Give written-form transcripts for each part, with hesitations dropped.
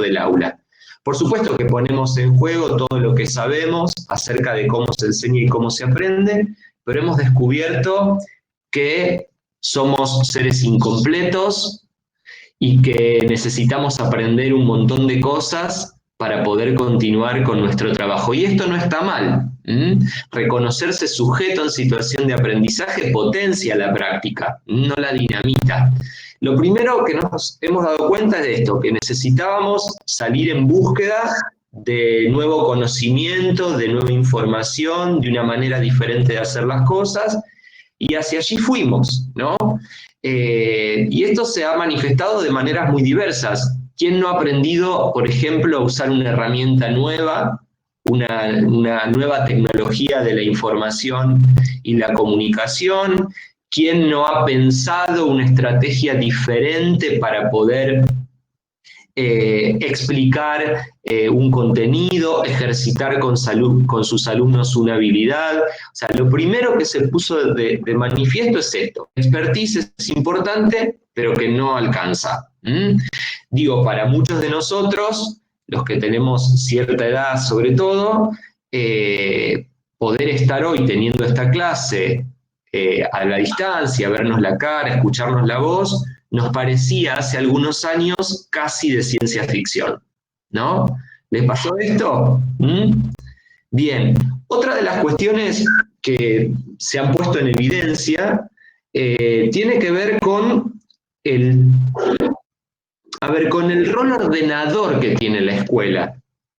del aula. Por supuesto que ponemos en juego todo lo que sabemos acerca de cómo se enseña y cómo se aprende, pero hemos descubierto que somos seres incompletos y que necesitamos aprender un montón de cosas para poder continuar con nuestro trabajo. Y esto no está mal. Reconocerse sujeto en situación de aprendizaje potencia la práctica, no la dinamita. Lo primero que nos hemos dado cuenta es de esto, que necesitábamos salir en búsqueda de nuevo conocimiento, de nueva información, de una manera diferente de hacer las cosas, y hacia allí fuimos, ¿no? Y esto se ha manifestado de maneras muy diversas. ¿Quién no ha aprendido, por ejemplo, a usar una herramienta nueva, una nueva tecnología de la información y la comunicación? ¿Quién no ha pensado una estrategia diferente para poder explicar un contenido, ejercitar con sus alumnos una habilidad? O sea, lo primero que se puso de manifiesto es esto. Expertise es importante, pero que no alcanza. Digo, para muchos de nosotros, los que tenemos cierta edad sobre todo, poder estar hoy teniendo esta clase a la distancia, vernos la cara, escucharnos la voz, nos parecía hace algunos años casi de ciencia ficción, ¿no? ¿Les pasó esto? Bien. Otra de las cuestiones que se han puesto en evidencia tiene que ver con con el rol ordenador que tiene la escuela.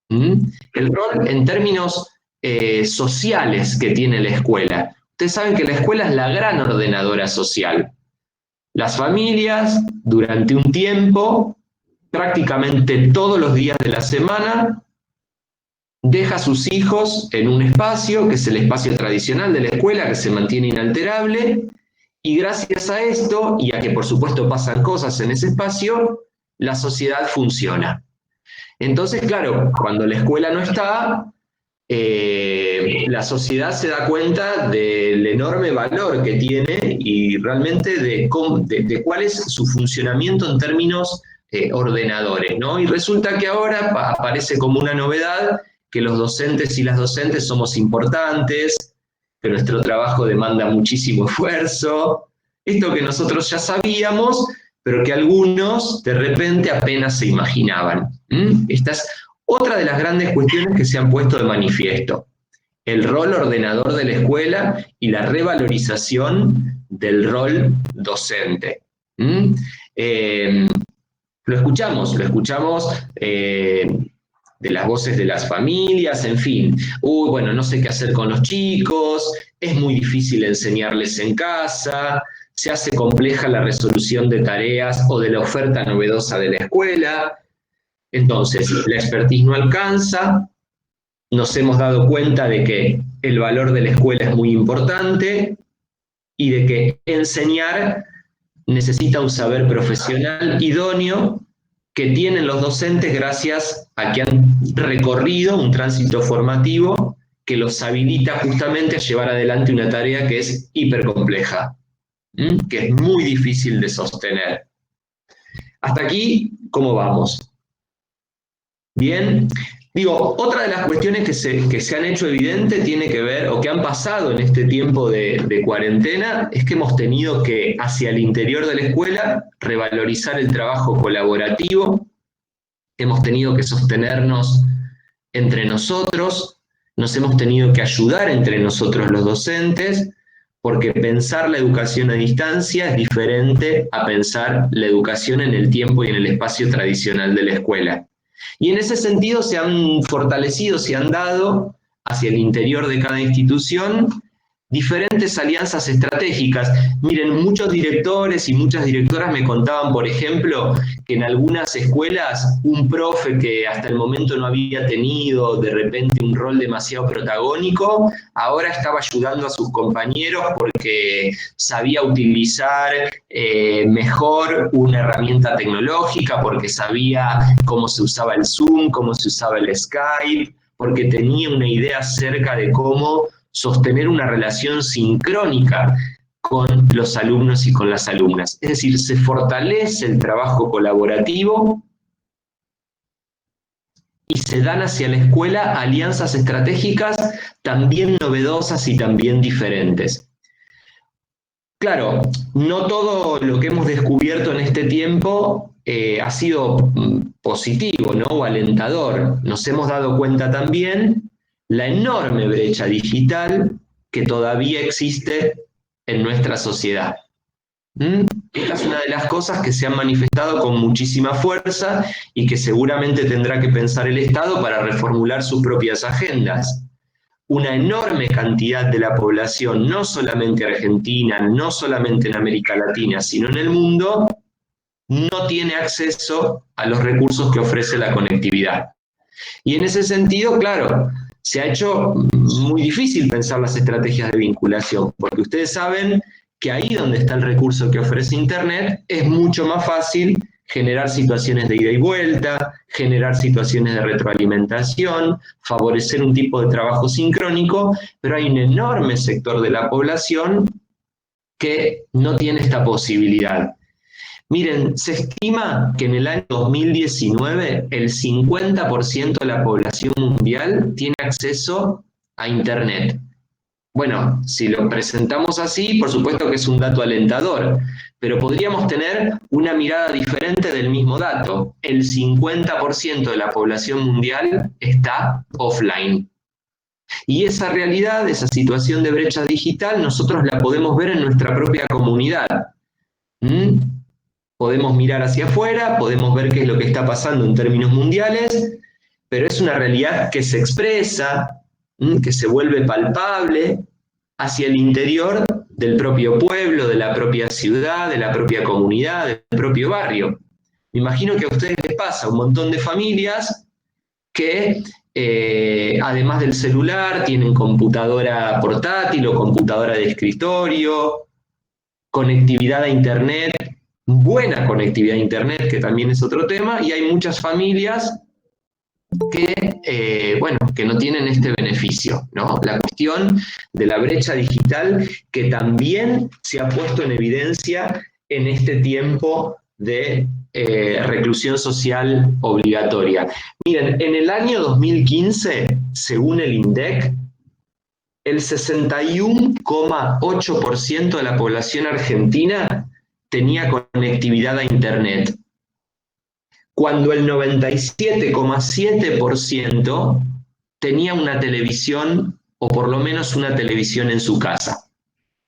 El rol en términos sociales que tiene la escuela. Ustedes saben que la escuela es la gran ordenadora social. Las familias, durante un tiempo, prácticamente todos los días de la semana, deja a sus hijos en un espacio, que es el espacio tradicional de la escuela, que se mantiene inalterable, y gracias a esto, y a que por supuesto pasan cosas en ese espacio, la sociedad funciona. Entonces, claro, cuando la escuela no está, la sociedad se da cuenta del enorme valor que tiene y realmente de cuál es su funcionamiento en términos ordenadores, ¿no? Y resulta que ahora aparece como una novedad que los docentes y las docentes somos importantes, que nuestro trabajo demanda muchísimo esfuerzo, esto que nosotros ya sabíamos, pero que algunos de repente apenas se imaginaban. Esta es otra de las grandes cuestiones que se han puesto de manifiesto: el rol ordenador de la escuela y la revalorización del rol docente. Lo escuchamos de las voces de las familias, en fin. Bueno, no sé qué hacer con los chicos, es muy difícil enseñarles en casa, se hace compleja la resolución de tareas o de la oferta novedosa de la escuela. Entonces, la expertise no alcanza, nos hemos dado cuenta de que el valor de la escuela es muy importante y de que enseñar necesita un saber profesional idóneo que tienen los docentes gracias a que han recorrido un tránsito formativo que los habilita justamente a llevar adelante una tarea que es hipercompleja, que es muy difícil de sostener. Hasta aquí, ¿cómo vamos? Bien, digo, otra de las cuestiones que se han hecho evidente tiene que ver, o que han pasado en este tiempo de cuarentena, es que hemos tenido que, hacia el interior de la escuela, revalorizar el trabajo colaborativo, hemos tenido que sostenernos entre nosotros, nos hemos tenido que ayudar entre nosotros los docentes, porque pensar la educación a distancia es diferente a pensar la educación en el tiempo y en el espacio tradicional de la escuela. Y en ese sentido se han fortalecido, se han dado hacia el interior de cada institución diferentes alianzas estratégicas. Miren, muchos directores y muchas directoras me contaban, por ejemplo, que en algunas escuelas un profe que hasta el momento no había tenido de repente un rol demasiado protagónico, ahora estaba ayudando a sus compañeros porque sabía utilizar mejor una herramienta tecnológica, porque sabía cómo se usaba el Zoom, cómo se usaba el Skype, porque tenía una idea acerca de cómo sostener una relación sincrónica con los alumnos y con las alumnas. Es decir, se fortalece el trabajo colaborativo y se dan hacia la escuela alianzas estratégicas también novedosas y también diferentes. Claro, no todo lo que hemos descubierto en este tiempo ha sido positivo, ¿no? O alentador. Nos hemos dado cuenta también la enorme brecha digital que todavía existe en nuestra sociedad. Esta es una de las cosas que se han manifestado con muchísima fuerza y que seguramente tendrá que pensar el Estado para reformular sus propias agendas. Una enorme cantidad de la población, no solamente argentina, no solamente en América Latina, sino en el mundo, no tiene acceso a los recursos que ofrece la conectividad. Y en ese sentido, claro, se ha hecho muy difícil pensar las estrategias de vinculación, porque ustedes saben que ahí donde está el recurso que ofrece Internet es mucho más fácil generar situaciones de ida y vuelta, generar situaciones de retroalimentación, favorecer un tipo de trabajo sincrónico, pero hay un enorme sector de la población que no tiene esta posibilidad. Miren, se estima que en el año 2019 el 50% de la población mundial tiene acceso a Internet. Bueno, si lo presentamos así, por supuesto que es un dato alentador, pero podríamos tener una mirada diferente del mismo dato. El 50% de la población mundial está offline. Y esa realidad, esa situación de brecha digital, nosotros la podemos ver en nuestra propia comunidad. Podemos mirar hacia afuera, podemos ver qué es lo que está pasando en términos mundiales, pero es una realidad que se expresa, que se vuelve palpable hacia el interior del propio pueblo, de la propia ciudad, de la propia comunidad, del propio barrio. Me imagino que a ustedes les pasa un montón de familias que además del celular tienen computadora portátil o computadora de escritorio, conectividad a Internet, buena conectividad a Internet, que también es otro tema, y hay muchas familias que, bueno, que no tienen este beneficio, ¿no? La cuestión de la brecha digital que también se ha puesto en evidencia en este tiempo de reclusión social obligatoria. Miren, en el año 2015, según el INDEC, el 61,8% de la población argentina tenía conectividad a Internet, cuando el 97,7% tenía una televisión o por lo menos una televisión en su casa.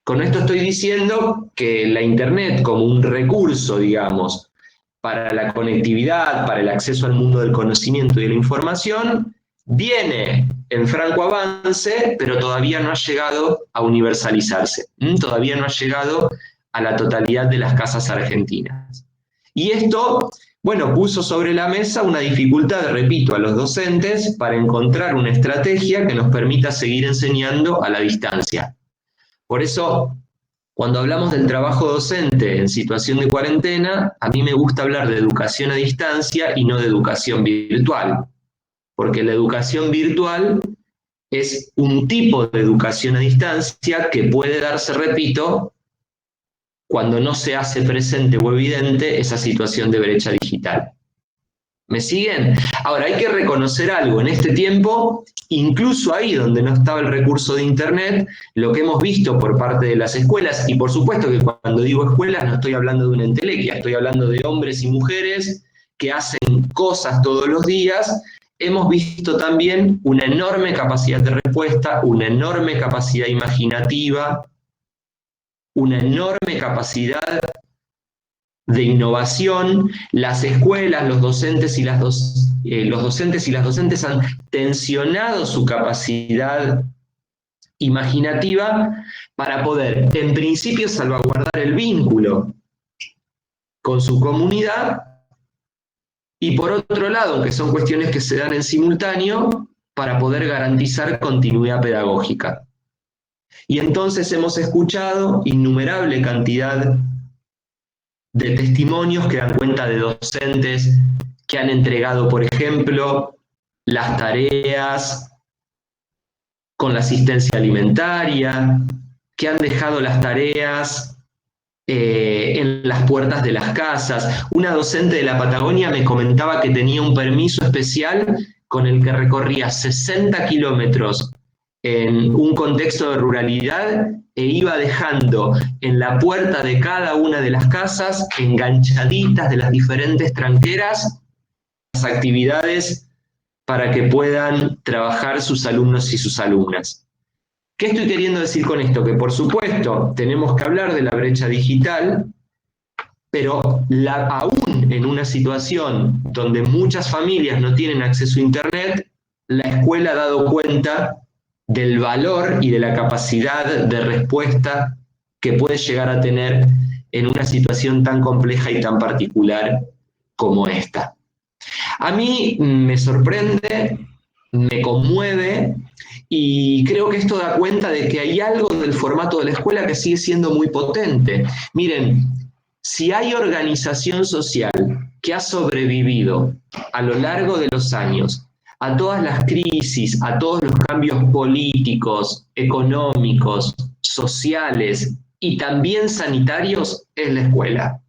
Con esto estoy diciendo que la Internet como un recurso, digamos, para la conectividad, para el acceso al mundo del conocimiento y de la información, viene en franco avance, pero todavía no ha llegado a universalizarse, todavía no ha llegado a la totalidad de las casas argentinas. Y esto, bueno, puso sobre la mesa una dificultad, repito, a los docentes para encontrar una estrategia que nos permita seguir enseñando a la distancia. Por eso, cuando hablamos del trabajo docente en situación de cuarentena, a mí me gusta hablar de educación a distancia y no de educación virtual, porque la educación virtual es un tipo de educación a distancia que puede darse, repito, cuando no se hace presente o evidente esa situación de brecha digital. ¿Me siguen? Ahora, hay que reconocer algo. En este tiempo, incluso ahí donde no estaba el recurso de Internet, lo que hemos visto por parte de las escuelas, y por supuesto que cuando digo escuelas no estoy hablando de una entelequia, estoy hablando de hombres y mujeres que hacen cosas todos los días, hemos visto también una enorme capacidad de respuesta, una enorme capacidad imaginativa, una enorme capacidad de innovación. Las escuelas, los docentes y las docentes han tensionado su capacidad imaginativa para poder, en principio, salvaguardar el vínculo con su comunidad y, por otro lado, aunque son cuestiones que se dan en simultáneo, para poder garantizar continuidad pedagógica. Y entonces hemos escuchado innumerable cantidad de testimonios que dan cuenta de docentes que han entregado, por ejemplo, las tareas con la asistencia alimentaria, que han dejado las tareas en las puertas de las casas. Una docente de la Patagonia me comentaba que tenía un permiso especial con el que recorría 60 kilómetros en un contexto de ruralidad e iba dejando en la puerta de cada una de las casas, enganchaditas de las diferentes tranqueras, las actividades para que puedan trabajar sus alumnos y sus alumnas. ¿Qué estoy queriendo decir con esto? Que por supuesto tenemos que hablar de la brecha digital, pero aún en una situación donde muchas familias no tienen acceso a Internet, la escuela ha dado cuenta del valor y de la capacidad de respuesta que puede llegar a tener en una situación tan compleja y tan particular como esta. A mí me sorprende, me conmueve y creo que esto da cuenta de que hay algo del formato de la escuela que sigue siendo muy potente. Miren, si hay organización social que ha sobrevivido a lo largo de los años a todas las crisis, a todos los cambios políticos, económicos, sociales y también sanitarios, es la escuela.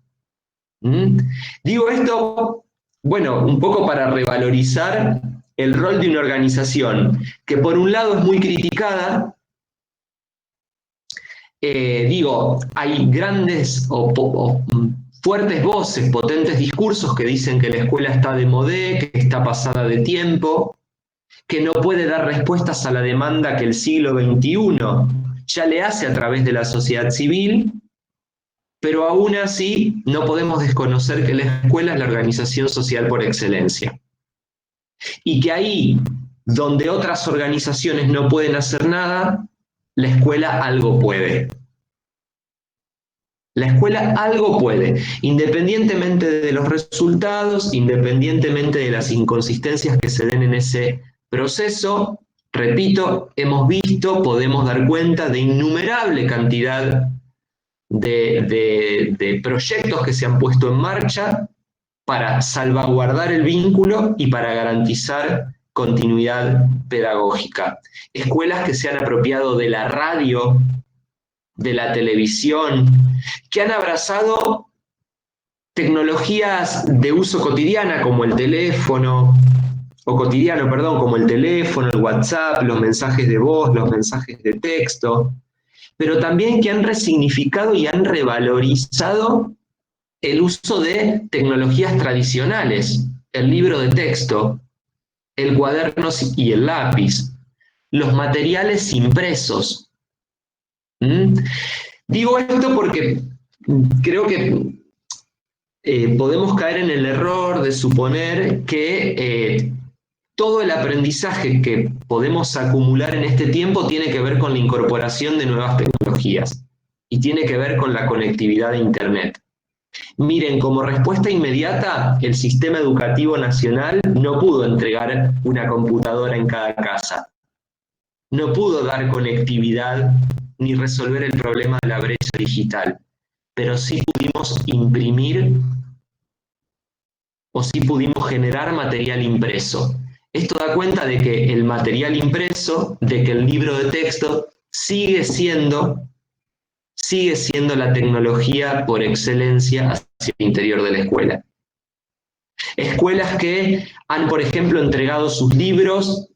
Digo esto, bueno, un poco para revalorizar el rol de una organización que por un lado es muy criticada. Hay grandes o fuertes voces, potentes discursos que dicen que la escuela está de modé, que está pasada de tiempo, que no puede dar respuestas a la demanda que el siglo XXI ya le hace a través de la sociedad civil, pero aún así no podemos desconocer que la escuela es la organización social por excelencia. Y que ahí, donde otras organizaciones no pueden hacer nada, la escuela algo puede. La escuela algo puede, independientemente de los resultados, independientemente de las inconsistencias que se den en ese proceso. Repito, hemos visto, podemos dar cuenta de innumerable cantidad de proyectos que se han puesto en marcha para salvaguardar el vínculo y para garantizar continuidad pedagógica. Escuelas que se han apropiado de la radio, de la televisión, que han abrazado tecnologías de uso cotidiana como el teléfono, como el teléfono, el WhatsApp, los mensajes de voz, los mensajes de texto, pero también que han resignificado y han revalorizado el uso de tecnologías tradicionales, el libro de texto, el cuaderno y el lápiz, los materiales impresos. Digo esto porque creo que podemos caer en el error de suponer que todo el aprendizaje que podemos acumular en este tiempo tiene que ver con la incorporación de nuevas tecnologías y tiene que ver con la conectividad de Internet. Miren, como respuesta inmediata, el sistema educativo nacional no pudo entregar una computadora en cada casa, no pudo dar conectividad ni resolver el problema de la brecha digital, pero sí pudimos imprimir o sí pudimos generar material impreso. Esto da cuenta de que el material impreso, de que el libro de texto sigue siendo la tecnología por excelencia hacia el interior de la escuela. Escuelas que han, por ejemplo, entregado sus libros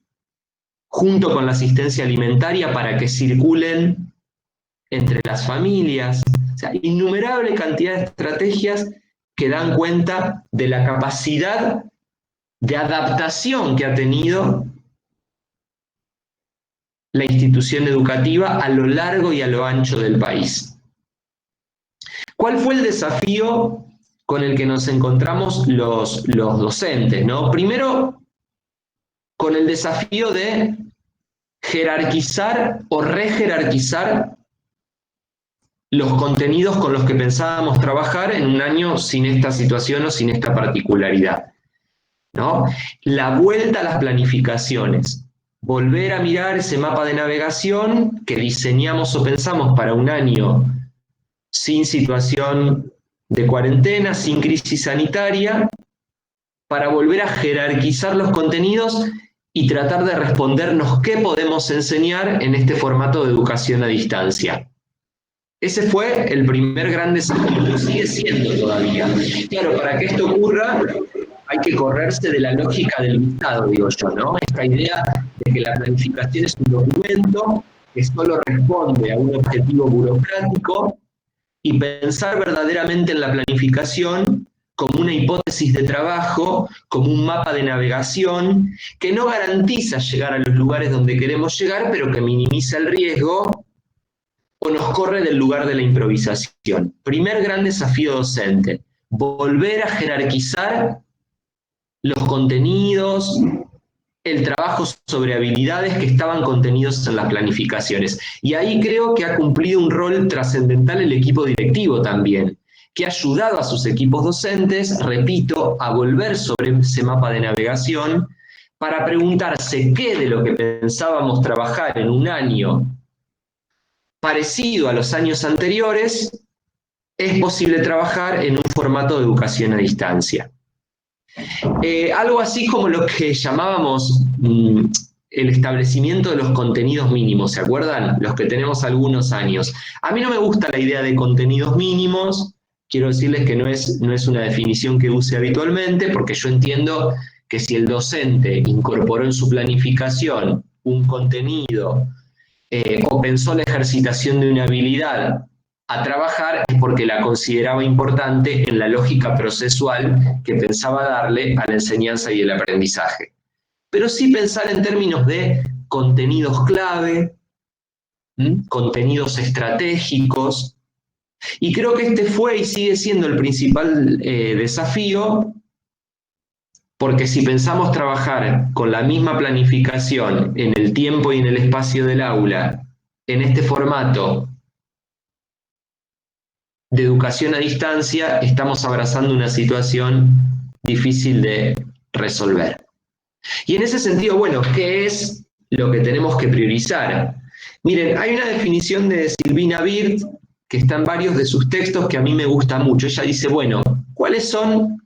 junto con la asistencia alimentaria para que circulen entre las familias. O sea, innumerable cantidad de estrategias que dan cuenta de la capacidad de adaptación que ha tenido la institución educativa a lo largo y a lo ancho del país. ¿Cuál fue el desafío con el que nos encontramos los docentes, ¿no? Primero, con el desafío de jerarquizar o rejerarquizar los contenidos con los que pensábamos trabajar en un año sin esta situación o sin esta particularidad, ¿no? La vuelta a las planificaciones, volver a mirar ese mapa de navegación que diseñamos o pensamos para un año sin situación de cuarentena, sin crisis sanitaria, para volver a jerarquizar los contenidos y tratar de respondernos qué podemos enseñar en este formato de educación a distancia. Ese fue el primer gran desafío, lo sigue siendo todavía. Claro, para que esto ocurra, hay que correrse de la lógica del listado, digo yo, ¿no? Esta idea de que la planificación es un documento que solo responde a un objetivo burocrático y pensar verdaderamente en la planificación como una hipótesis de trabajo, como un mapa de navegación, que no garantiza llegar a los lugares donde queremos llegar, pero que minimiza el riesgo o nos corre del lugar de la improvisación. Primer gran desafío docente, volver a jerarquizar los contenidos, el trabajo sobre habilidades que estaban contenidos en las planificaciones. Y ahí creo que ha cumplido un rol trascendental el equipo directivo también, que ha ayudado a sus equipos docentes, repito, a volver sobre ese mapa de navegación para preguntarse qué de lo que pensábamos trabajar en un año parecido a los años anteriores es posible trabajar en un formato de educación a distancia. Algo así como lo que llamábamos el establecimiento de los contenidos mínimos, ¿se acuerdan? Los que tenemos algunos años. A mí no me gusta la idea de contenidos mínimos, quiero decirles que no es una definición que use habitualmente, porque yo entiendo que si el docente incorporó en su planificación un contenido o pensó la ejercitación de una habilidad a trabajar es porque la consideraba importante en la lógica procesual que pensaba darle a la enseñanza y el aprendizaje. Pero sí pensar en términos de contenidos clave, contenidos estratégicos, y creo que este fue y sigue siendo el principal desafío, porque si pensamos trabajar con la misma planificación en el tiempo y en el espacio del aula, en este formato de educación a distancia, estamos abrazando una situación difícil de resolver. Y en ese sentido, bueno, ¿qué es lo que tenemos que priorizar? Miren, hay una definición de Silvina Bird que está en varios de sus textos que a mí me gusta mucho. Ella dice, bueno, ¿cuáles son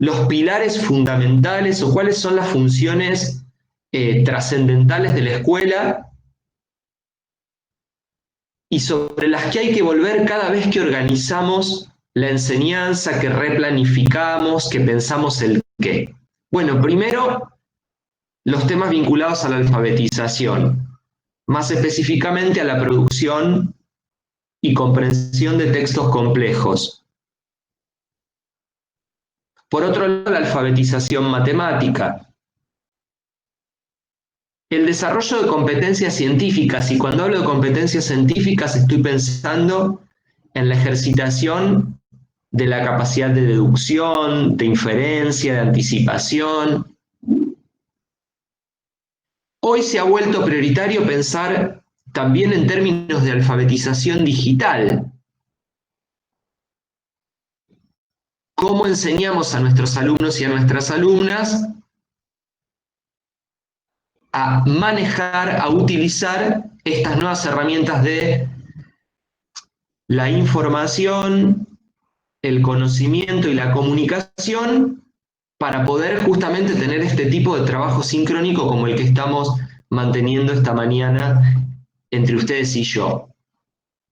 los pilares fundamentales o cuáles son las funciones trascendentales de la escuela y sobre las que hay que volver cada vez que organizamos la enseñanza, que replanificamos, que pensamos el qué? Bueno, primero, los temas vinculados a la alfabetización, más específicamente a la producción y comprensión de textos complejos. Por otro lado, la alfabetización matemática. El desarrollo de competencias científicas, y cuando hablo de competencias científicas estoy pensando en la ejercitación de la capacidad de deducción, de inferencia, de anticipación. Hoy se ha vuelto prioritario pensar también en términos de alfabetización digital. ¿Cómo enseñamos a nuestros alumnos y a nuestras alumnas a manejar, a utilizar estas nuevas herramientas de la información, el conocimiento y la comunicación para poder justamente tener este tipo de trabajo sincrónico como el que estamos manteniendo esta mañana entre ustedes y yo?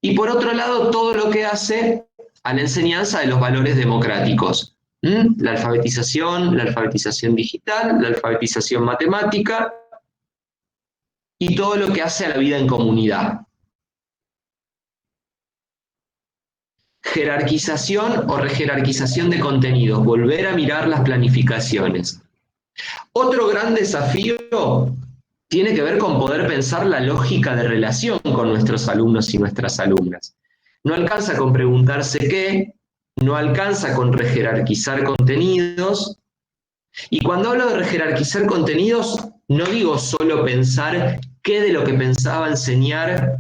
Y por otro lado, todo lo que hace a la enseñanza de los valores democráticos. La alfabetización digital, la alfabetización matemática y todo lo que hace a la vida en comunidad. Jerarquización o rejerarquización de contenidos, volver a mirar las planificaciones. Otro gran desafío tiene que ver con poder pensar la lógica de relación con nuestros alumnos y nuestras alumnas. No alcanza con preguntarse qué, no alcanza con rejerarquizar contenidos. Y cuando hablo de rejerarquizar contenidos, no digo solo pensar qué de lo que pensaba enseñar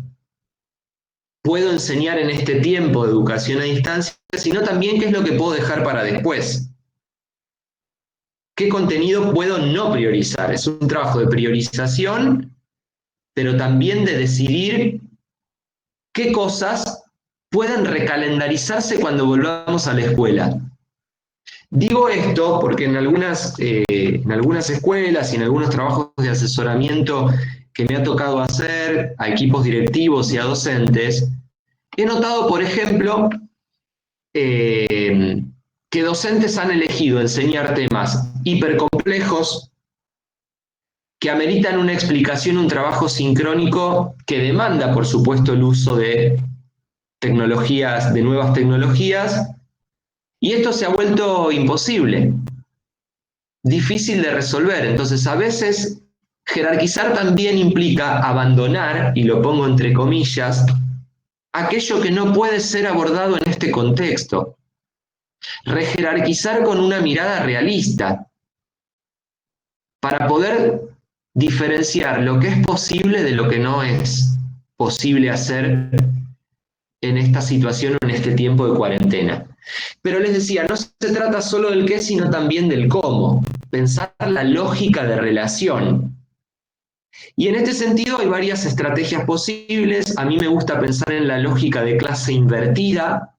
puedo enseñar en este tiempo de educación a distancia, sino también qué es lo que puedo dejar para después. ¿Qué contenido puedo no priorizar? Es un trabajo de priorización, pero también de decidir qué cosas pueden recalendarizarse cuando volvamos a la escuela. Digo esto porque en algunas escuelas y en algunos trabajos de asesoramiento que me ha tocado hacer a equipos directivos y a docentes, he notado, por ejemplo, que docentes han elegido enseñar temas hipercomplejos que ameritan una explicación, un trabajo sincrónico que demanda, por supuesto, el uso de tecnologías, de nuevas tecnologías, y esto se ha vuelto imposible, difícil de resolver. Entonces, a veces, jerarquizar también implica abandonar, y lo pongo entre comillas, aquello que no puede ser abordado en este contexto. Rejerarquizar con una mirada realista, para poder diferenciar lo que es posible de lo que no es posible hacer en esta situación o en este tiempo de cuarentena. Pero les decía, no se trata solo del qué, sino también del cómo. Pensar la lógica de relación. Y en este sentido hay varias estrategias posibles. A mí me gusta pensar en la lógica de clase invertida.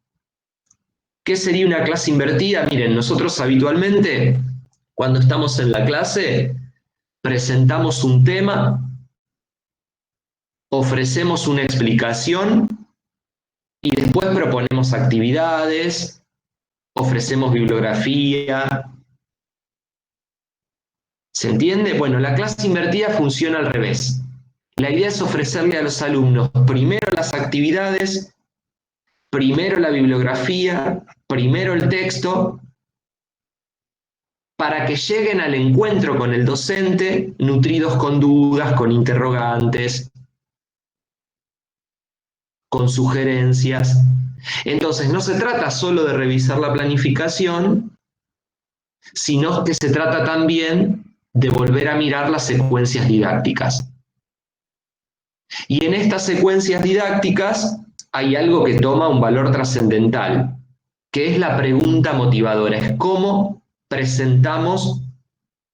¿Qué sería una clase invertida? Miren, nosotros habitualmente, cuando estamos en la clase, presentamos un tema, ofrecemos una explicación y después proponemos actividades, ofrecemos bibliografía. ¿Se entiende? Bueno, la clase invertida funciona al revés. La idea es ofrecerle a los alumnos primero las actividades, primero la bibliografía, primero el texto, para que lleguen al encuentro con el docente nutridos con dudas, con interrogantes, con sugerencias. Entonces, no se trata solo de revisar la planificación, sino que se trata también de volver a mirar las secuencias didácticas. Y en estas secuencias didácticas hay algo que toma un valor trascendental, que es la pregunta motivadora, es cómo presentamos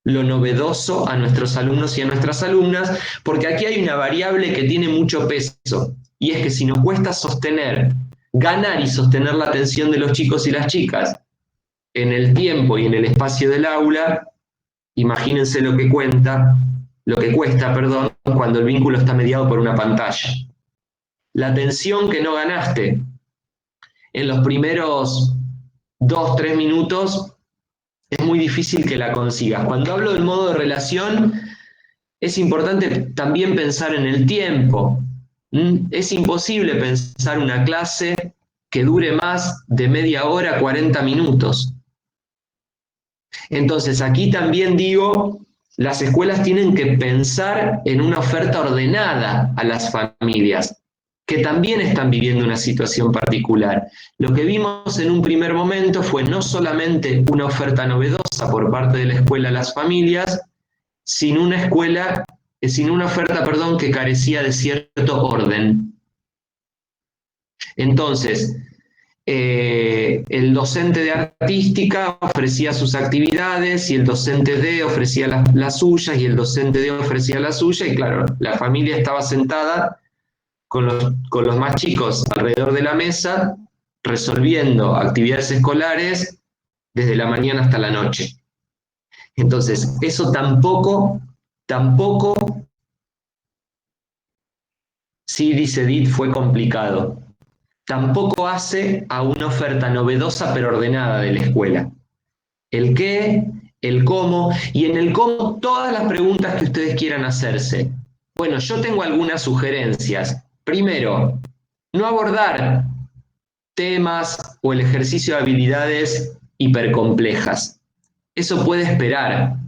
lo novedoso a nuestros alumnos y a nuestras alumnas, porque aquí hay una variable que tiene mucho peso, y es que si nos cuesta ganar y sostener la atención de los chicos y las chicas en el tiempo y en el espacio del aula, imagínense lo que cuesta, perdón, cuando el vínculo está mediado por una pantalla. La atención que no ganaste en los primeros 2, 3 minutos es muy difícil que la consigas. Cuando hablo del modo de relación, es importante también pensar en el tiempo. Es imposible pensar una clase que dure más de media hora, 40 minutos. Entonces, aquí también digo, las escuelas tienen que pensar en una oferta ordenada a las familias, que también están viviendo una situación particular. Lo que vimos en un primer momento fue no solamente una oferta novedosa por parte de la escuela a las familias, sino una oferta, que carecía de cierto orden. Entonces, el docente de artística ofrecía sus actividades y el docente de ofrecía las suyas y el docente de ofrecía la suya y claro, la familia estaba sentada con los más chicos alrededor de la mesa resolviendo actividades escolares desde la mañana hasta la noche. Entonces, eso tampoco, sí, dice Edith, fue complicado. Tampoco hace a una oferta novedosa pero ordenada de la escuela. El qué, el cómo, y en el cómo todas las preguntas que ustedes quieran hacerse. Bueno, yo tengo algunas sugerencias. Primero, no abordar temas o el ejercicio de habilidades hipercomplejas. Eso puede esperar.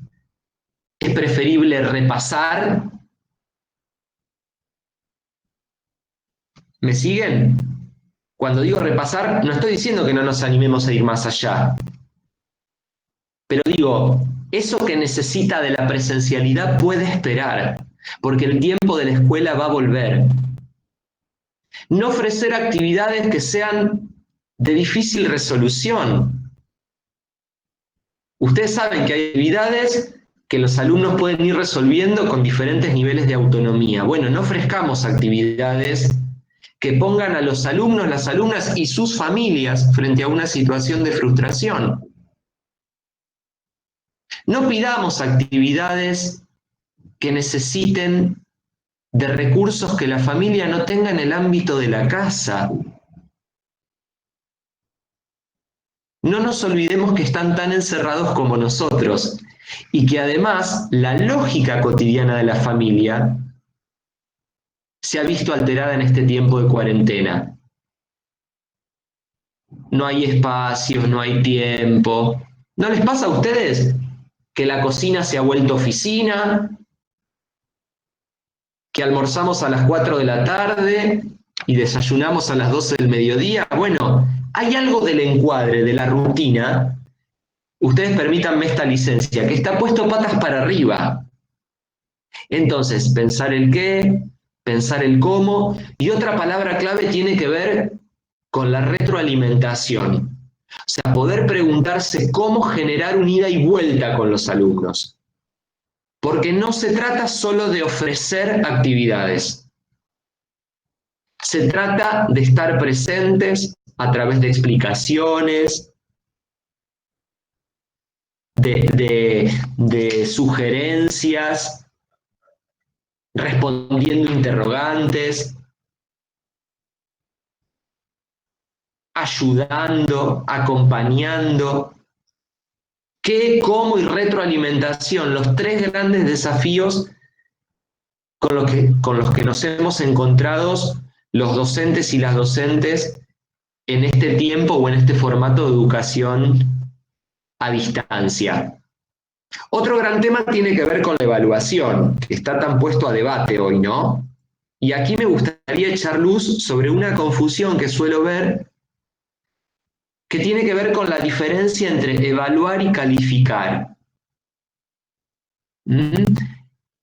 Es preferible repasar. ¿Me siguen? Cuando digo repasar, no estoy diciendo que no nos animemos a ir más allá. Pero digo, eso que necesita de la presencialidad puede esperar, porque el tiempo de la escuela va a volver. No ofrecer actividades que sean de difícil resolución. Ustedes saben que hay actividades que los alumnos pueden ir resolviendo con diferentes niveles de autonomía. Bueno, no ofrezcamos actividades que pongan a los alumnos, las alumnas y sus familias frente a una situación de frustración. No pidamos actividades que necesiten de recursos que la familia no tenga en el ámbito de la casa. No nos olvidemos que están tan encerrados como nosotros y que además la lógica cotidiana de la familia se ha visto alterada en este tiempo de cuarentena. No hay espacios, no hay tiempo. ¿No les pasa a ustedes que la cocina se ha vuelto oficina, que almorzamos a las 4 de la tarde y desayunamos a las 12 del mediodía? Bueno, hay algo del encuadre, de la rutina, ustedes permítanme esta licencia, que está puesto patas para arriba. Entonces, pensar el qué, pensar el cómo, y otra palabra clave tiene que ver con la retroalimentación. O sea, poder preguntarse cómo generar un ida y vuelta con los alumnos. Porque no se trata solo de ofrecer actividades. Se trata de estar presentes a través de explicaciones, de sugerencias, respondiendo interrogantes, ayudando, acompañando. ¿Qué, cómo y retroalimentación? Los tres grandes desafíos con los que nos hemos encontrado los docentes y las docentes en este tiempo o en este formato de educación a distancia. Otro gran tema tiene que ver con la evaluación, que está tan puesto a debate hoy, ¿no? Y aquí me gustaría echar luz sobre una confusión que suelo ver, que tiene que ver con la diferencia entre evaluar y calificar.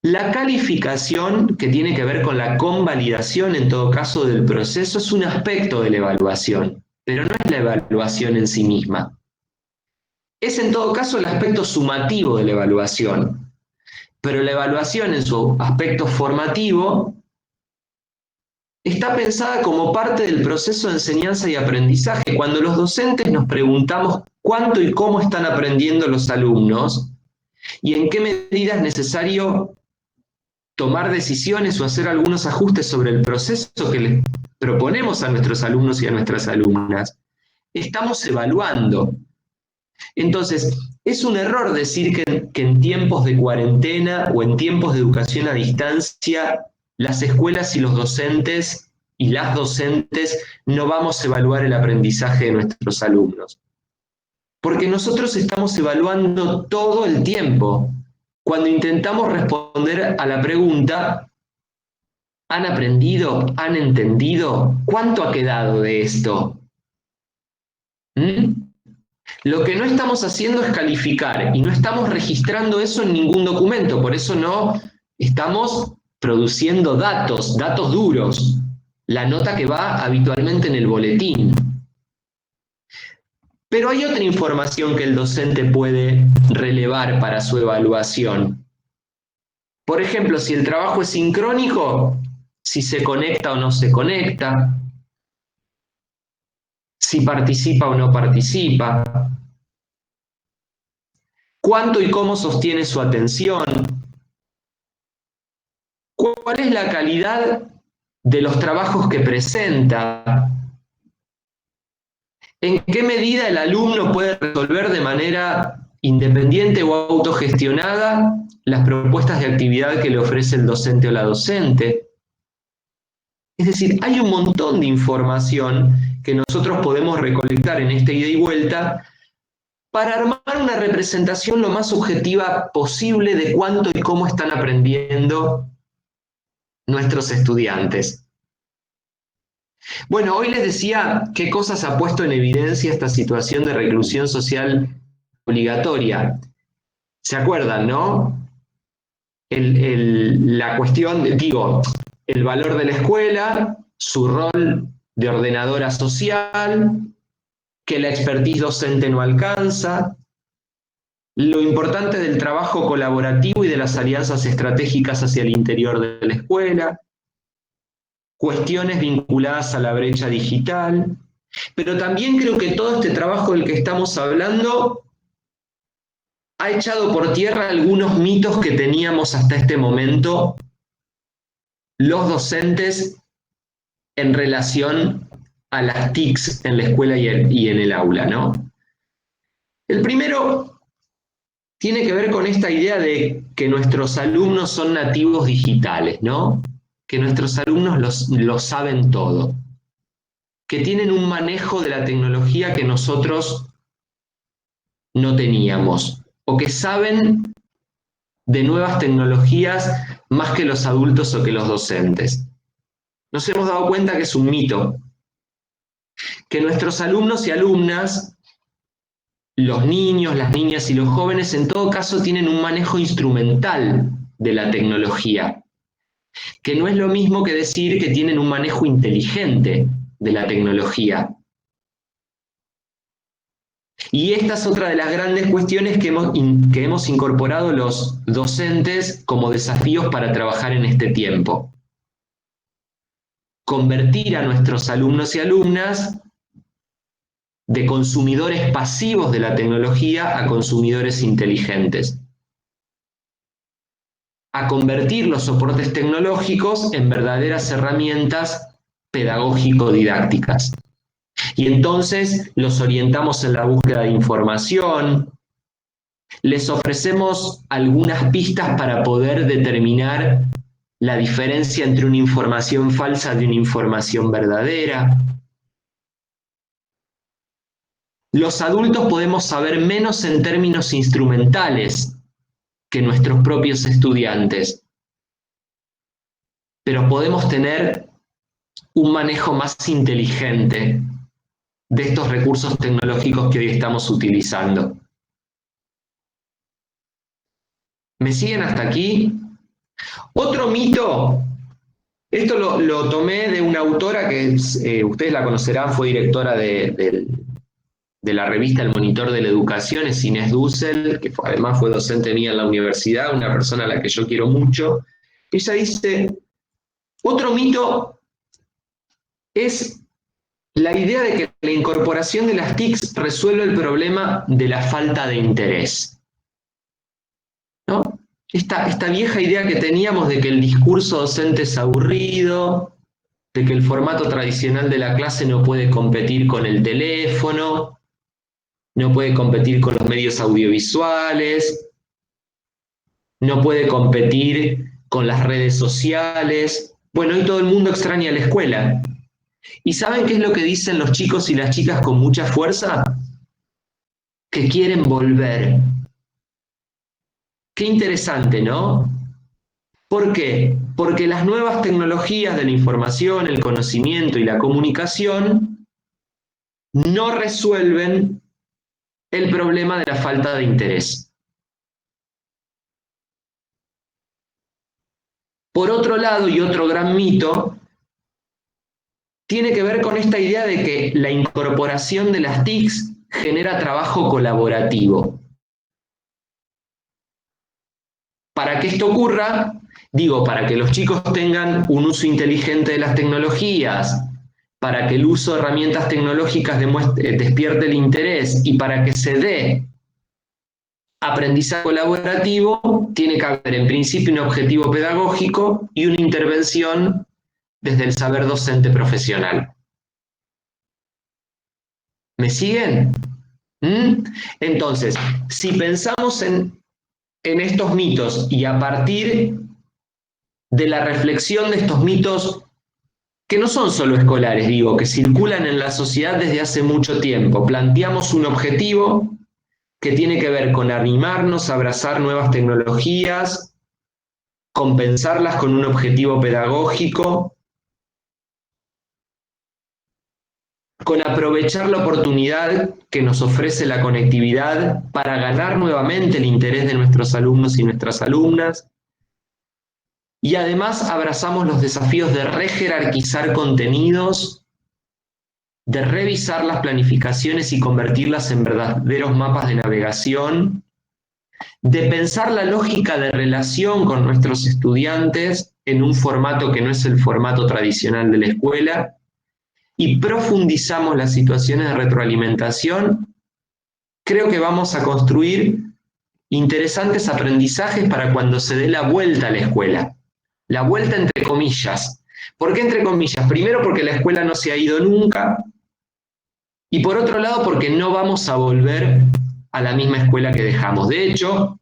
La calificación, que tiene que ver con la convalidación en todo caso del proceso, es un aspecto de la evaluación, pero no es la evaluación en sí misma. Es en todo caso el aspecto sumativo de la evaluación, pero la evaluación en su aspecto formativo está pensada como parte del proceso de enseñanza y aprendizaje. Cuando los docentes nos preguntamos cuánto y cómo están aprendiendo los alumnos y en qué medida es necesario tomar decisiones o hacer algunos ajustes sobre el proceso que les proponemos a nuestros alumnos y a nuestras alumnas, estamos evaluando. Entonces, es un error decir que en tiempos de cuarentena o en tiempos de educación a distancia, las escuelas y los docentes y las docentes no vamos a evaluar el aprendizaje de nuestros alumnos. Porque nosotros estamos evaluando todo el tiempo. Cuando intentamos responder a la pregunta, ¿han aprendido? ¿Han entendido? ¿Cuánto ha quedado de esto? ¿Mm? Lo que no estamos haciendo es calificar y no estamos registrando eso en ningún documento, por eso no estamos produciendo datos, datos duros, la nota que va habitualmente en el boletín. Pero hay otra información que el docente puede relevar para su evaluación. Por ejemplo, si el trabajo es sincrónico, si se conecta o no se conecta, si participa o no participa, cuánto y cómo sostiene su atención, cuál es la calidad de los trabajos que presenta, en qué medida el alumno puede resolver de manera independiente o autogestionada las propuestas de actividad que le ofrece el docente o la docente. Es decir, hay un montón de información que nosotros podemos recolectar en esta ida y vuelta para armar una representación lo más objetiva posible de cuánto y cómo están aprendiendo nuestros estudiantes. Bueno, hoy les decía qué cosas ha puesto en evidencia esta situación de reclusión social obligatoria. ¿Se acuerdan, no? La cuestión, digo, el valor de la escuela, su rol de ordenadora social, que la expertise docente no alcanza, lo importante del trabajo colaborativo y de las alianzas estratégicas hacia el interior de la escuela, cuestiones vinculadas a la brecha digital, pero también creo que todo este trabajo del que estamos hablando ha echado por tierra algunos mitos que teníamos hasta este momento los docentes en relación a las TICs en la escuela y en el aula, ¿no? El primero tiene que ver con esta idea de que nuestros alumnos son nativos digitales, ¿no? Que nuestros alumnos lo saben todo, que tienen un manejo de la tecnología que nosotros no teníamos, o que saben de nuevas tecnologías más que los adultos o que los docentes. Nos hemos dado cuenta que es un mito, que nuestros alumnos y alumnas, los niños, las niñas y los jóvenes, en todo caso tienen un manejo instrumental de la tecnología, que no es lo mismo que decir que tienen un manejo inteligente de la tecnología. Y esta es otra de las grandes cuestiones que hemos incorporado los docentes como desafíos para trabajar en este tiempo. Convertir a nuestros alumnos y alumnas de consumidores pasivos de la tecnología a consumidores inteligentes. A convertir los soportes tecnológicos en verdaderas herramientas pedagógico-didácticas. Y entonces los orientamos en la búsqueda de información, les ofrecemos algunas pistas para poder determinar la diferencia entre una información falsa de una información verdadera. Los adultos podemos saber menos en términos instrumentales que nuestros propios estudiantes, pero podemos tener un manejo más inteligente de estos recursos tecnológicos que hoy estamos utilizando. ¿Me siguen hasta aquí? Otro mito, esto lo tomé de una autora que ustedes la conocerán, fue directora de la revista El Monitor de la Educación, es Inés Dussel, que además fue docente mía en la universidad, una persona a la que yo quiero mucho. Ella dice, otro mito es la idea de que la incorporación de las TICs resuelve el problema de la falta de interés, ¿no? Esta vieja idea que teníamos de que el discurso docente es aburrido, de que el formato tradicional de la clase no puede competir con el teléfono, no puede competir con los medios audiovisuales, no puede competir con las redes sociales. Bueno, hoy todo el mundo extraña la escuela. ¿Y saben qué es lo que dicen los chicos y las chicas con mucha fuerza? Que quieren volver. Qué interesante, ¿no? ¿Por qué? Porque las nuevas tecnologías de la información, el conocimiento y la comunicación no resuelven el problema de la falta de interés. Por otro lado, y otro gran mito, tiene que ver con esta idea de que la incorporación de las TICs genera trabajo colaborativo. Para que esto ocurra, para que los chicos tengan un uso inteligente de las tecnologías, para que el uso de herramientas tecnológicas despierte el interés y para que se dé aprendizaje colaborativo, tiene que haber en principio un objetivo pedagógico y una intervención desde el saber docente profesional. ¿Me siguen? Entonces, si pensamos en estos mitos y a partir de la reflexión de estos mitos que no son solo escolares, que circulan en la sociedad desde hace mucho tiempo, planteamos un objetivo que tiene que ver con animarnos a abrazar nuevas tecnologías, compensarlas con un objetivo pedagógico, con aprovechar la oportunidad que nos ofrece la conectividad para ganar nuevamente el interés de nuestros alumnos y nuestras alumnas. Y además abrazamos los desafíos de rejerarquizar contenidos, de revisar las planificaciones y convertirlas en verdaderos mapas de navegación, de pensar la lógica de relación con nuestros estudiantes en un formato que no es el formato tradicional de la escuela, y profundizamos las situaciones de retroalimentación, creo que vamos a construir interesantes aprendizajes para cuando se dé la vuelta a la escuela. La vuelta entre comillas. ¿Por qué entre comillas? Primero porque la escuela no se ha ido nunca y por otro lado porque no vamos a volver a la misma escuela que dejamos. De hecho,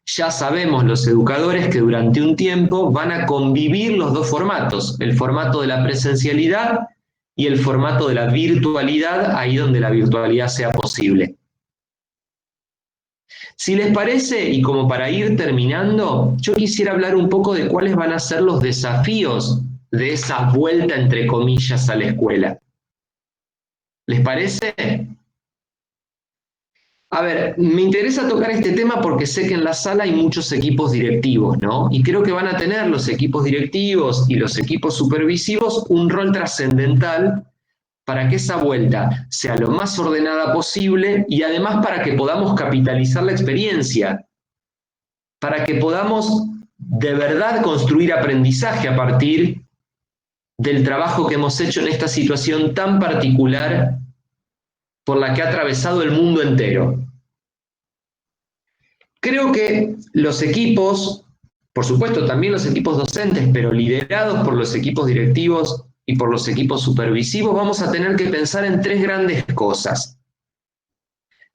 ya sabemos los educadores que durante un tiempo van a convivir los dos formatos, el formato de la presencialidad y el formato de la virtualidad, ahí donde la virtualidad sea posible. Si les parece, y como para ir terminando, yo quisiera hablar un poco de cuáles van a ser los desafíos de esa vuelta, entre comillas, a la escuela. ¿Les parece? A ver, me interesa tocar este tema porque sé que en la sala hay muchos equipos directivos, ¿no? Y creo que van a tener los equipos directivos y los equipos supervisivos un rol trascendental para que esa vuelta sea lo más ordenada posible y además para que podamos capitalizar la experiencia, para que podamos de verdad construir aprendizaje a partir del trabajo que hemos hecho en esta situación tan particular por la que ha atravesado el mundo entero. Creo que los equipos, por supuesto también los equipos docentes, pero liderados por los equipos directivos y por los equipos supervisivos, vamos a tener que pensar en tres grandes cosas.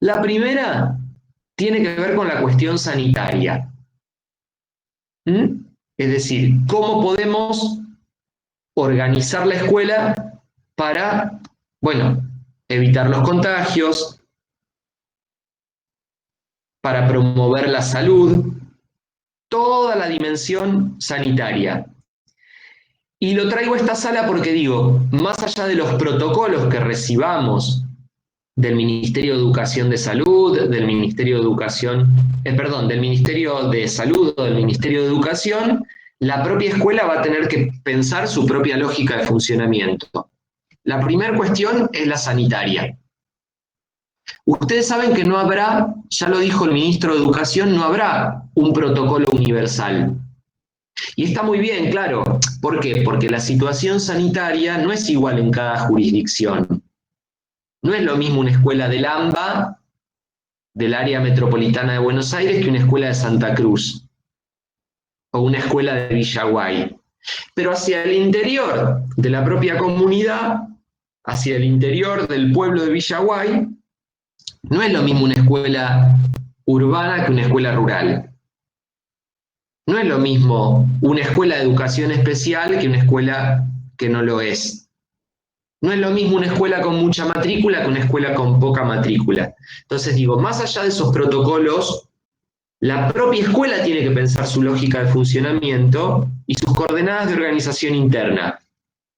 La primera tiene que ver con la cuestión sanitaria. Es decir, cómo podemos organizar la escuela para, bueno, evitar los contagios, para promover la salud, toda la dimensión sanitaria. Y lo traigo a esta sala porque digo, más allá de los protocolos que recibamos del Ministerio de Educación de Salud, del Ministerio de Educación, del Ministerio de Salud o del Ministerio de Educación, la propia escuela va a tener que pensar su propia lógica de funcionamiento. La primera cuestión es la sanitaria. Ustedes saben que no habrá, ya lo dijo el ministro de Educación, no habrá un protocolo universal. Y está muy bien, claro. ¿Por qué? Porque la situación sanitaria no es igual en cada jurisdicción. No es lo mismo una escuela del AMBA, del área metropolitana de Buenos Aires, que una escuela de Santa Cruz o una escuela de Villaguay. Pero hacia el interior de la propia comunidad, hacia el interior del pueblo de Villaguay, no es lo mismo una escuela urbana que una escuela rural. No es lo mismo una escuela de educación especial que una escuela que no lo es. No es lo mismo una escuela con mucha matrícula que una escuela con poca matrícula. Entonces digo, más allá de esos protocolos, la propia escuela tiene que pensar su lógica de funcionamiento y sus coordenadas de organización interna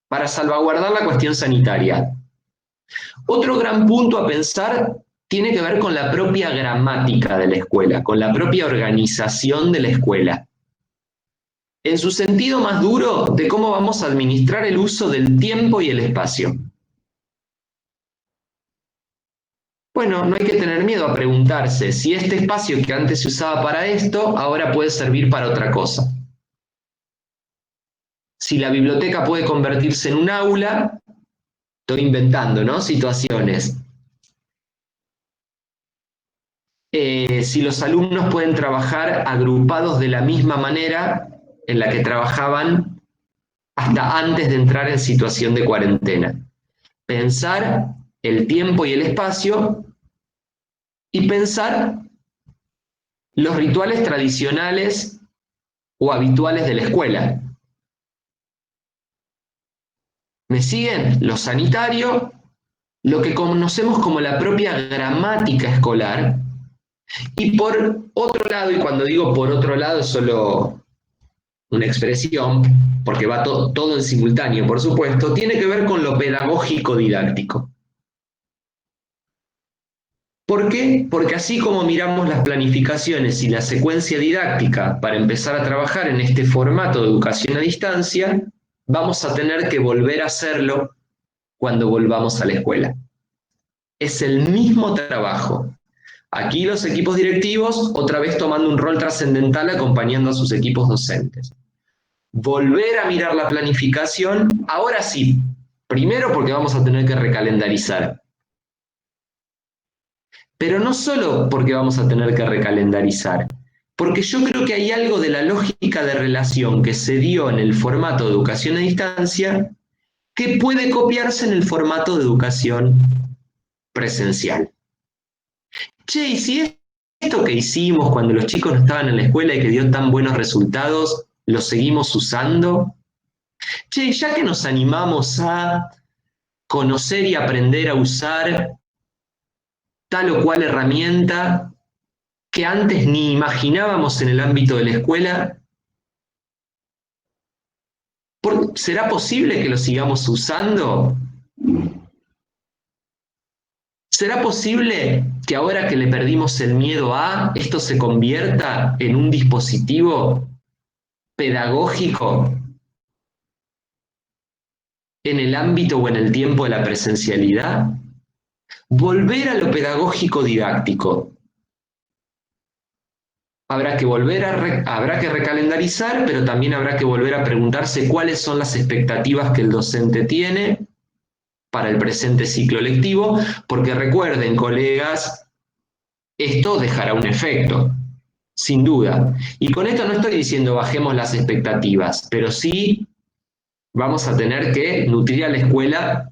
para salvaguardar la cuestión sanitaria. Otro gran punto a pensar tiene que ver con la propia gramática de la escuela, con la propia organización de la escuela. En su sentido más duro de cómo vamos a administrar el uso del tiempo y el espacio. Bueno, no hay que tener miedo a preguntarse si este espacio que antes se usaba para esto, ahora puede servir para otra cosa. Si la biblioteca puede convertirse en un aula, estoy inventando, ¿no? Situaciones. Si los alumnos pueden trabajar agrupados de la misma manera en la que trabajaban hasta antes de entrar en situación de cuarentena. Pensar el tiempo y el espacio y pensar los rituales tradicionales o habituales de la escuela. ¿Me siguen? Lo sanitario, lo que conocemos como la propia gramática escolar, y por otro lado, y cuando digo por otro lado es solo una expresión, porque va todo en simultáneo, por supuesto, tiene que ver con lo pedagógico didáctico. ¿Por qué? Porque así como miramos las planificaciones y la secuencia didáctica para empezar a trabajar en este formato de educación a distancia, vamos a tener que volver a hacerlo cuando volvamos a la escuela. Es el mismo trabajo. Aquí los equipos directivos, otra vez tomando un rol trascendental acompañando a sus equipos docentes. Volver a mirar la planificación, ahora sí, primero porque vamos a tener que recalendarizar. Pero no solo porque vamos a tener que recalendarizar, porque yo creo que hay algo de la lógica de relación que se dio en el formato de educación a distancia que puede copiarse en el formato de educación presencial. che, ¿y si esto que hicimos cuando los chicos no estaban en la escuela y que dio tan buenos resultados, lo seguimos usando? Che, ya que nos animamos a conocer y aprender a usar tal o cual herramienta que antes ni imaginábamos en el ámbito de la escuela, ¿será posible que lo sigamos usando? ¿Será posible que ahora que le perdimos el miedo a, esto se convierta en un dispositivo pedagógico en el ámbito o en el tiempo de la presencialidad? Volver a lo pedagógico didáctico. Habrá que recalendarizar, pero también habrá que volver a preguntarse cuáles son las expectativas que el docente tiene para el presente ciclo lectivo, porque recuerden, colegas, esto dejará un efecto, sin duda. Y con esto no estoy diciendo bajemos las expectativas, pero sí vamos a tener que nutrir a la escuela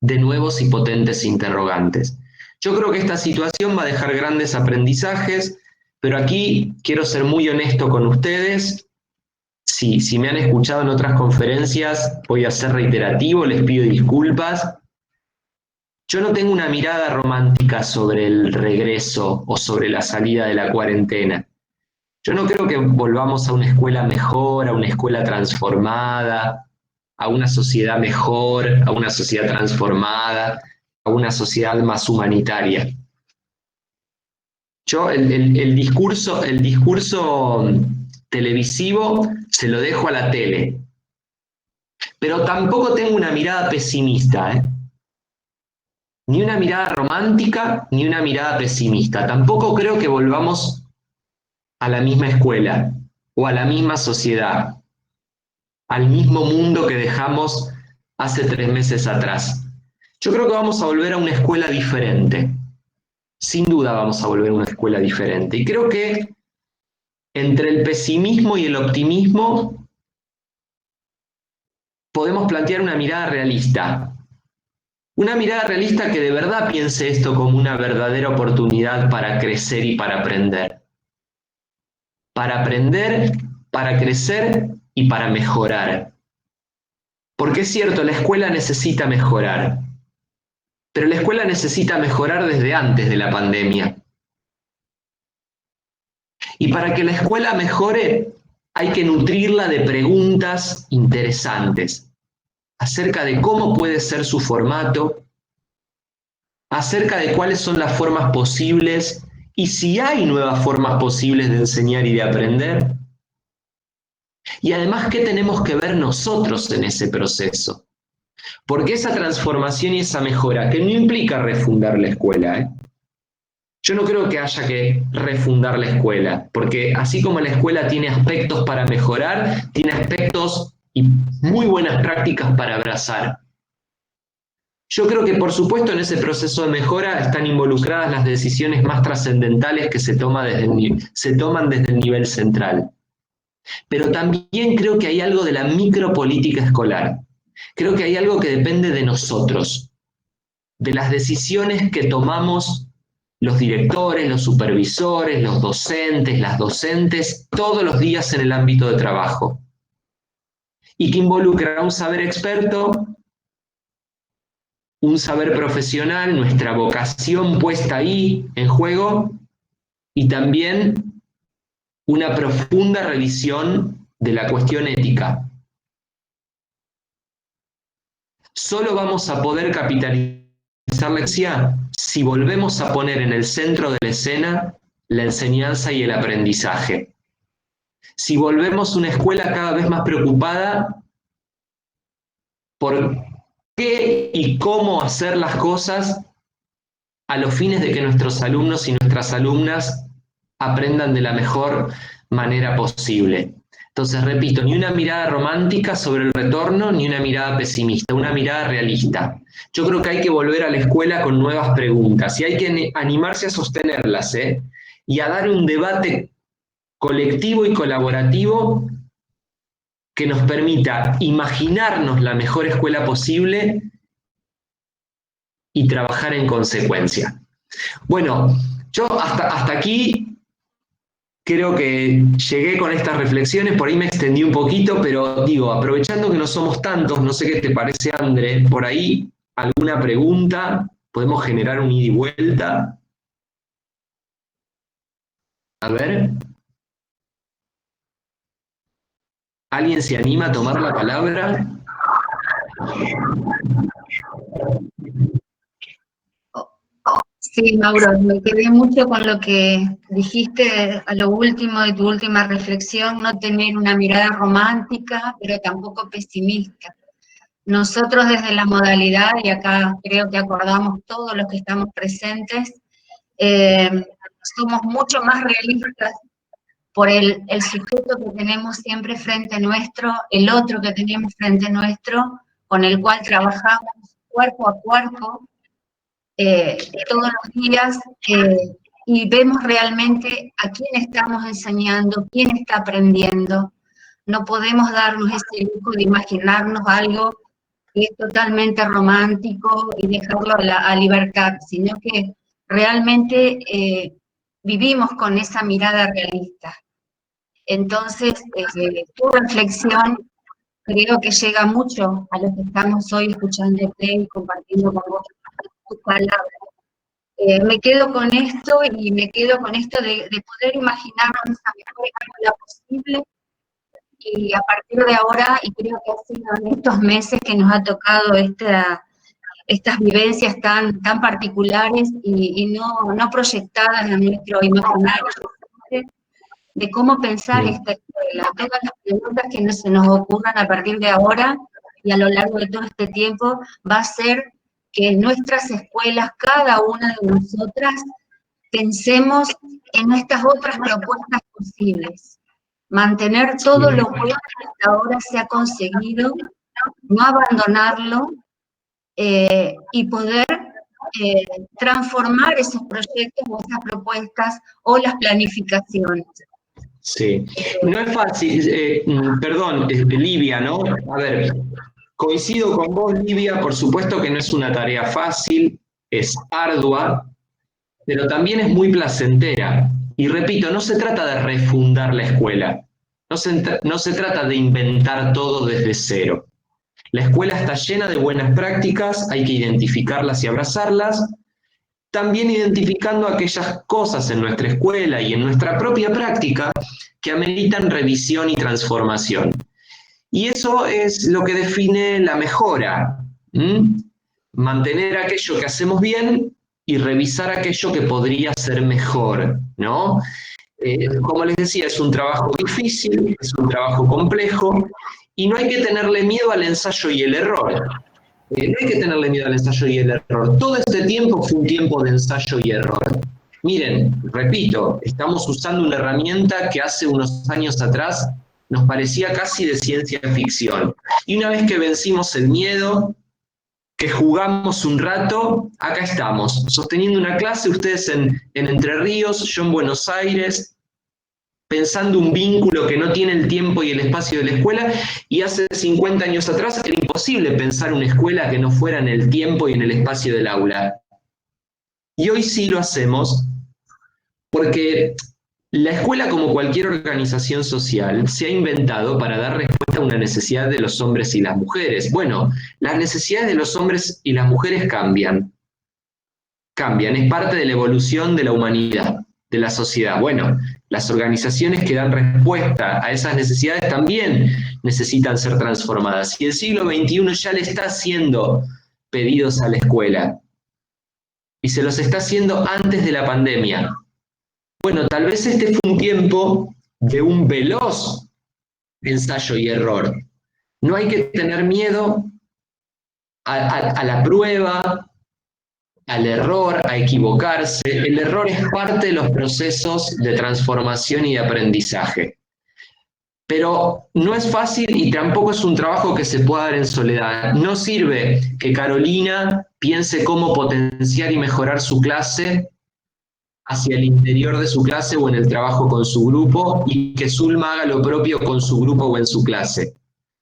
de nuevos y potentes interrogantes. Yo creo que esta situación va a dejar grandes aprendizajes, pero aquí quiero ser muy honesto con ustedes. Si me han escuchado en otras conferencias, voy a ser reiterativo, les pido disculpas. Yo no tengo una mirada romántica sobre el regreso o sobre la salida de la cuarentena. Yo no creo que volvamos a una escuela mejor, a una escuela transformada, a una sociedad mejor, a una sociedad transformada, a una sociedad más humanitaria. Yo el discurso televisivo se lo dejo a la tele, pero tampoco tengo una mirada pesimista, ¿eh? Ni una mirada romántica, ni una mirada pesimista. Tampoco creo que volvamos a la misma escuela o a la misma sociedad, al mismo mundo que dejamos hace 3 meses atrás. Yo creo que vamos a volver a una escuela diferente. Sin duda vamos a volver a una escuela diferente. Y creo que entre el pesimismo y el optimismo podemos plantear una mirada realista. Una mirada realista que de verdad piense esto como una verdadera oportunidad para crecer y para aprender. Para aprender, para crecer y para mejorar. Porque es cierto, la escuela necesita mejorar, pero la escuela necesita mejorar desde antes de la pandemia. Y para que la escuela mejore, hay que nutrirla de preguntas interesantes acerca de cómo puede ser su formato, acerca de cuáles son las formas posibles y si hay nuevas formas posibles de enseñar y de aprender. Y además, ¿qué tenemos que ver nosotros en ese proceso? Porque esa transformación y esa mejora, que no implica refundar la escuela, ¿eh? Yo no creo que haya que refundar la escuela, porque así como la escuela tiene aspectos para mejorar, tiene aspectos y muy buenas prácticas para abrazar. Yo creo que, por supuesto, en ese proceso de mejora están involucradas las decisiones más trascendentales que se toman desde el nivel central. Pero también creo que hay algo de la micropolítica escolar. Creo que hay algo que depende de nosotros, de las decisiones que tomamos los directores, los supervisores, los docentes, las docentes, todos los días en el ámbito de trabajo. Y que involucra un saber experto, un saber profesional, nuestra vocación puesta ahí en juego, y también una profunda revisión de la cuestión ética. Solo vamos a poder capitalizar la lección si volvemos a poner en el centro de la escena la enseñanza y el aprendizaje. Si volvemos a una escuela cada vez más preocupada por qué y cómo hacer las cosas a los fines de que nuestros alumnos y nuestras alumnas aprendan de la mejor manera posible. Entonces, repito, ni una mirada romántica sobre el retorno, ni una mirada pesimista, una mirada realista. Yo creo que hay que volver a la escuela con nuevas preguntas y hay que animarse a sostenerlas, y a dar un debate colectivo y colaborativo que nos permita imaginarnos la mejor escuela posible y trabajar en consecuencia. Bueno, yo hasta aquí creo que llegué con estas reflexiones, por ahí me extendí un poquito, pero digo, aprovechando que no somos tantos, no sé qué te parece, André, por ahí alguna pregunta, podemos generar un ida y vuelta. A ver, ¿alguien se anima a tomar la palabra? Sí, Mauro, me quedé mucho con lo que dijiste a lo último de tu última reflexión, no tener una mirada romántica, pero tampoco pesimista. Nosotros desde la modalidad, y acá creo que acordamos todos los que estamos presentes, eh, somos mucho más realistas por el sujeto que tenemos siempre frente nuestro, el otro que tenemos frente nuestro, con el cual trabajamos cuerpo a cuerpo, todos los días, y vemos realmente a quién estamos enseñando, quién está aprendiendo. No podemos darnos ese lujo de imaginarnos algo que es totalmente romántico y dejarlo a libertad, sino que realmente vivimos con esa mirada realista. Entonces, tu reflexión creo que llega mucho a lo que estamos hoy escuchándote y compartiendo con vos tus palabras. Me quedo con esto y me quedo con esto de poder imaginarnos la mejor escuela posible, y a partir de ahora, y creo que ha sido en estos meses que nos ha tocado estas vivencias tan particulares y no proyectadas en nuestro imaginario, de cómo pensar esta escuela. Todas las preguntas que se nos ocurran a partir de ahora y a lo largo de todo este tiempo va a ser que en nuestras escuelas, cada una de nosotras, pensemos en estas otras propuestas posibles. Mantener todo lo bueno que hasta ahora se ha conseguido, no abandonarlo, y poder transformar esos proyectos o esas propuestas o las planificaciones. Sí, no es fácil, perdón, Livia, ¿no? A ver, coincido con vos, Livia, por supuesto que no es una tarea fácil, es ardua, pero también es muy placentera. Y repito, no se trata de refundar la escuela, no se trata de inventar todo desde cero. La escuela está llena de buenas prácticas, hay que identificarlas y abrazarlas, también identificando aquellas cosas en nuestra escuela y en nuestra propia práctica que ameritan revisión y transformación. Y eso es lo que define la mejora. Mantener aquello que hacemos bien y revisar aquello que podría ser mejor, ¿no? Como les decía, es un trabajo difícil, es un trabajo complejo, y no hay que tenerle miedo al ensayo y el error. No hay que tenerle miedo al ensayo y el error. Todo este tiempo fue un tiempo de ensayo y error. Miren, repito, estamos usando una herramienta que hace unos años atrás nos parecía casi de ciencia ficción. Y una vez que vencimos el miedo, que jugamos un rato, acá estamos, sosteniendo una clase, ustedes en Entre Ríos, yo en Buenos Aires, pensando un vínculo que no tiene el tiempo y el espacio de la escuela, y hace 50 años atrás era imposible pensar una escuela que no fuera en el tiempo y en el espacio del aula. Y hoy sí lo hacemos, porque la escuela, como cualquier organización social, se ha inventado para dar respuesta a una necesidad de los hombres y las mujeres. Bueno, las necesidades de los hombres y las mujeres cambian, es parte de la evolución de la humanidad, de la sociedad. Bueno, las organizaciones que dan respuesta a esas necesidades también necesitan ser transformadas. Y el siglo XXI ya le está haciendo pedidos a la escuela. Y se los está haciendo antes de la pandemia. Bueno, tal vez este fue un tiempo de un veloz ensayo y error. No hay que tener miedo a la prueba, al error, a equivocarse. El error es parte de los procesos de transformación y de aprendizaje. Pero no es fácil y tampoco es un trabajo que se pueda dar en soledad. No sirve que Carolina piense cómo potenciar y mejorar su clase hacia el interior de su clase o en el trabajo con su grupo, y que Zulma haga lo propio con su grupo o en su clase.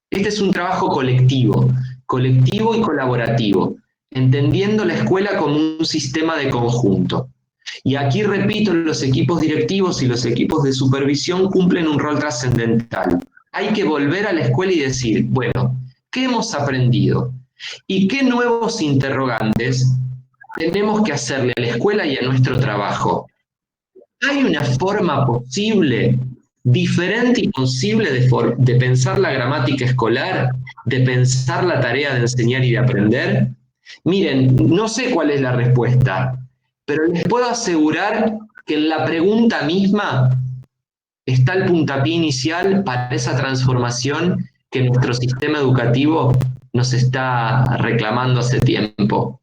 Este es un trabajo colectivo y colaborativo, entendiendo la escuela como un sistema de conjunto. Y aquí repito, los equipos directivos y los equipos de supervisión cumplen un rol trascendental. Hay que volver a la escuela y decir, bueno, ¿qué hemos aprendido? ¿Y qué nuevos interrogantes tenemos que hacerle a la escuela y a nuestro trabajo? ¿Hay una forma posible, diferente y posible de pensar la gramática escolar, de pensar la tarea de enseñar y de aprender? Miren, no sé cuál es la respuesta, pero les puedo asegurar que en la pregunta misma está el puntapié inicial para esa transformación que nuestro sistema educativo nos está reclamando hace tiempo.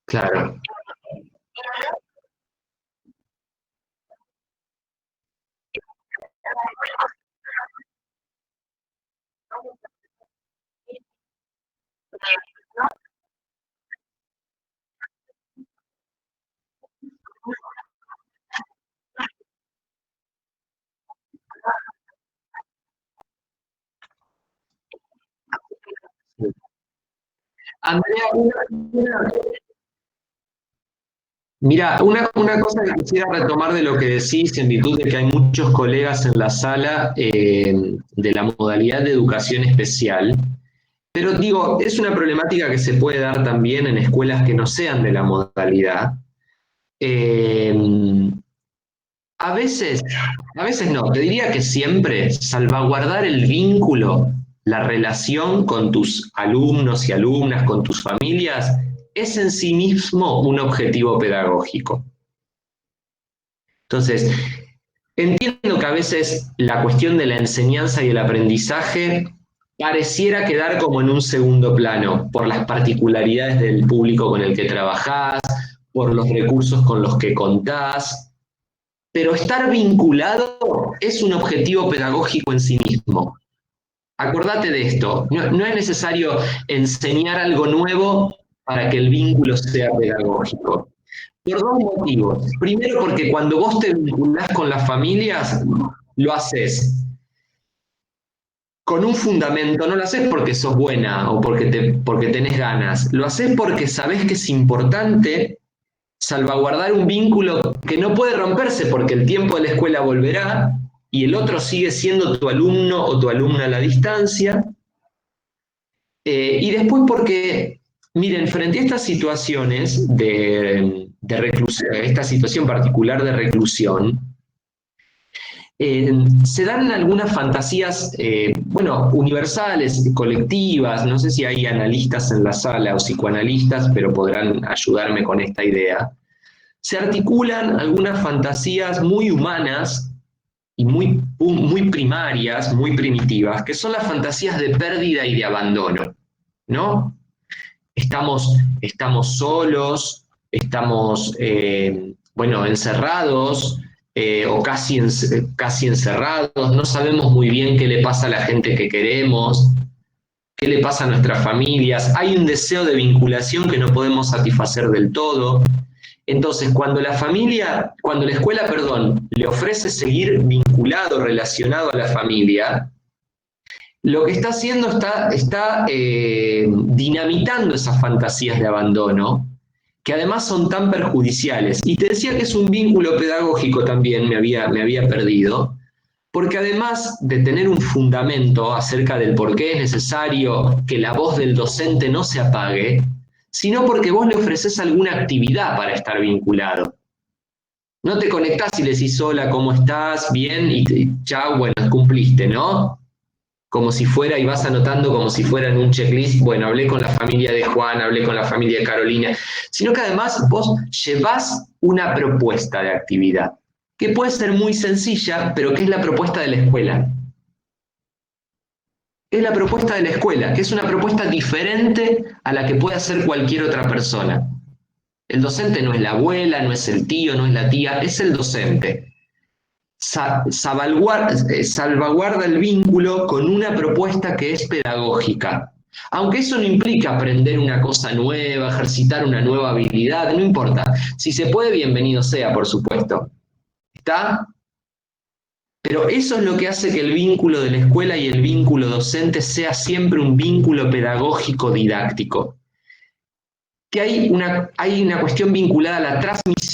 Claro. Andrea, mira, una cosa que quisiera retomar de lo que decís, en virtud de que hay muchos colegas en la sala de la modalidad de educación especial, pero digo, es una problemática que se puede dar también en escuelas que no sean de la modalidad. Eh, a veces no, te diría que siempre salvaguardar el vínculo, la relación con tus alumnos y alumnas, con tus familias, es en sí mismo un objetivo pedagógico. Entonces, entiendo que a veces la cuestión de la enseñanza y el aprendizaje pareciera quedar como en un segundo plano por las particularidades del público con el que trabajás, por los recursos con los que contás, pero estar vinculado es un objetivo pedagógico en sí mismo. Acordate de esto, no es necesario enseñar algo nuevo para que el vínculo sea pedagógico. Por dos motivos. Primero, porque cuando vos te vinculás con las familias, lo haces con un fundamento, no lo haces porque sos buena o porque tenés ganas, lo haces porque sabés que es importante salvaguardar un vínculo que no puede romperse porque el tiempo de la escuela volverá y el otro sigue siendo tu alumno o tu alumna a la distancia. Y después porque, miren, frente a estas situaciones de reclusión, esta situación particular de reclusión, se dan algunas fantasías, bueno, universales, colectivas, no sé si hay analistas en la sala o psicoanalistas, pero podrán ayudarme con esta idea. Se articulan algunas fantasías muy humanas y muy primarias, muy primitivas, que son las fantasías de pérdida y de abandono, ¿no? Estamos solos, estamos, bueno, encerrados o casi encerrados, no sabemos muy bien qué le pasa a la gente que queremos, qué le pasa a nuestras familias, hay un deseo de vinculación que no podemos satisfacer del todo. Entonces, cuando la escuela, perdón, le ofrece seguir vinculado, relacionado a la familia, lo que está haciendo está dinamitando esas fantasías de abandono, que además son tan perjudiciales. Y te decía que es un vínculo pedagógico también, me había perdido, porque además de tener un fundamento acerca del por qué es necesario que la voz del docente no se apague, sino porque vos le ofreces alguna actividad para estar vinculado. No te conectás y le decís hola, ¿cómo estás? Bien, y chao, bueno, cumpliste, ¿no? Como si fuera, y vas anotando como si fuera en un checklist, bueno, hablé con la familia de Juan, hablé con la familia de Carolina, sino que además vos llevás una propuesta de actividad. que puede ser muy sencilla, pero que es la propuesta de la escuela. Es la propuesta de la escuela, que es una propuesta diferente a la que puede hacer cualquier otra persona. El docente no es la abuela, no es el tío, no es la tía, es el docente. Salvaguarda el vínculo con una propuesta que es pedagógica. Aunque eso no implica aprender una cosa nueva, ejercitar una nueva habilidad, no importa. Si se puede, bienvenido sea, por supuesto. ¿Está? Pero eso es lo que hace que el vínculo de la escuela y el vínculo docente sea siempre un vínculo pedagógico didáctico. Que hay una cuestión vinculada a la transmisión